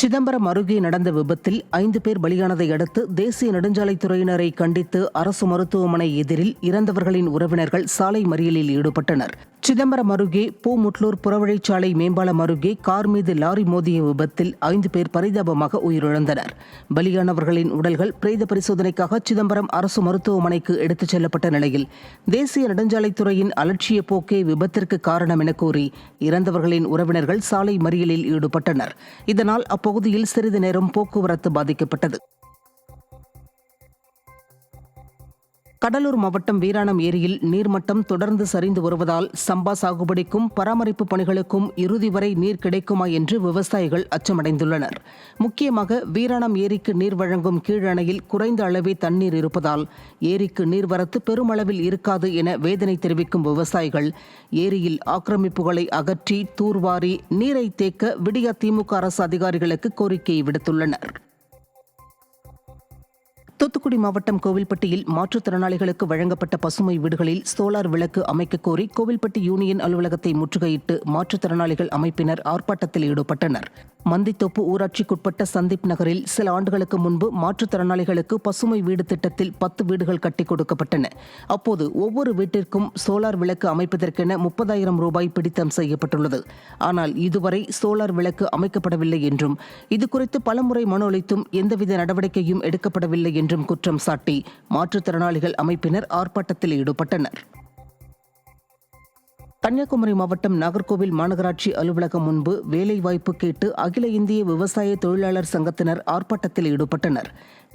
சிதம்பரம் அருகே நடந்த விபத்தில் 5 பேர் பலியானதை அடுத்து தேசிய நெடுஞ்சாலைத்துறையினரை கண்டித்து அரசு மருத்துவமனை எதிரில் இறந்தவர்களின் உறவினர்கள் சாலை மறியலில் ஈடுபட்டனர். சிதம்பரம் அருகே பூமுட்லூர் புறவழிச்சாலை மேம்பாலம் அருகே கார் மீது லாரி மோதிய விபத்தில் 5 பேர் பரிதாபமாக உயிரிழந்தனர். பலியானவர்களின் உடல்கள் பிரேத பரிசோதனைக்காக சிதம்பரம் அரசு மருத்துவமனைக்கு எடுத்துச் செல்லப்பட்ட நிலையில் தேசிய நெடுஞ்சாலைத்துறையின் அலட்சிய போக்கே விபத்திற்கு காரணம் என கூறி இறந்தவர்களின் உறவினர்கள் சாலை மறியலில் ஈடுபட்டனர். இதனால் அப்பகுதியில் சிறிது நேரம் போக்குவரத்து பாதிக்கப்பட்டது. கடலூர் மாவட்டம் வீராணம் ஏரியில் நீர்மட்டம் தொடர்ந்து சரிந்து வருவதால் சம்பா சாகுபடிக்கும் பராமரிப்பு பணிகளுக்கும் இறுதி வரை நீர் கிடைக்குமா என்று விவசாயிகள் அச்சமடைந்துள்ளனர். முக்கியமாக வீராணம் ஏரிக்கு நீர் வழங்கும் கீழணையில் குறைந்த அளவே தண்ணீர் இருப்பதால் ஏரிக்கு நீர்வரத்து பெருமளவில் இருக்காது என வேதனை தெரிவிக்கும் விவசாயிகள் ஏரியில் ஆக்கிரமிப்புகளை அகற்றி தூர்வாரி நீரை தேக்க விடியா திமுக அரசு அதிகாரிகளுக்கு கோரிக்கை விடுத்துள்ளனர். தூத்துக்குடி மாவட்டம் கோவில்பட்டியில் மாற்றுத்திறனாளிகளுக்கு வழங்கப்பட்ட பசுமை வீடுகளில் சோலார் விளக்கு அமைக்க கோரி கோவில்பட்டி யூனியன் அலுவலகத்தை முற்றுகையிட்டு மாற்றுத்திறனாளிகள் அமைப்பினர் ஆர்ப்பாட்டத்தில் ஈடுபட்டனர். மந்தித்தோப்பு ஊராட்சிக்குட்பட்ட சந்தீப் நகரில் சில ஆண்டுகளுக்கு முன்பு மாற்றுத்திறனாளிகளுக்கு பசுமை வீடு திட்டத்தில் 10 வீடுகள் கட்டிக் கொடுக்கப்பட்டன. அப்போது ஒவ்வொரு வீட்டிற்கும் சோலார் விளக்கு அமைப்பதற்கென 30,000 ரூபாய் பிடித்தம் செய்யப்பட்டுள்ளது. ஆனால் இதுவரை சோலார் விளக்கு அமைக்கப்படவில்லை என்றும் இதுகுறித்து பலமுறை மனு அளித்தும் எந்தவித நடவடிக்கையும் எடுக்கப்படவில்லை என்றும் குற்றம் சாட்டி மாற்றுத்திறனாளிகள் அமைப்பினர் ஆர்ப்பாட்டத்தில் ஈடுபட்டனர். கன்னியாகுமரி மாவட்டம் நாகர்கோவில் மாநகராட்சி அலுவலகம் முன்பு வேலைவாய்ப்பு கேட்டு அகில இந்திய விவசாய தொழிலாளர் சங்கத்தினர் ஆர்ப்பாட்டத்தில் ஈடுபட்டனர்.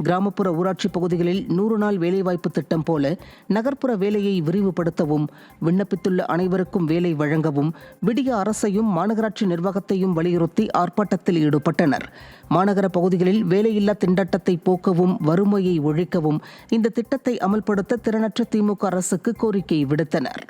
கிராமப்புற ஊராட்சி பகுதிகளில் 100 நாள் வேலைவாய்ப்பு திட்டம் போல நகர்ப்புற வேலையை விரிவுபடுத்தவும், விண்ணப்பித்துள்ள அனைவருக்கும் வேலை வழங்கவும் விடிய அரசையும் மாநகராட்சி நிர்வாகத்தையும் வலியுறுத்தி ஆர்ப்பாட்டத்தில் ஈடுபட்டனர். மாநகர பகுதிகளில் வேலையில்லா திண்டாட்டத்தை போக்கவும், வறுமையை ஒழிக்கவும் இந்த திட்டத்தை அமல்படுத்த திறனற்ற திமுக அரசுக்கு கோரிக்கை விடுத்தனர்.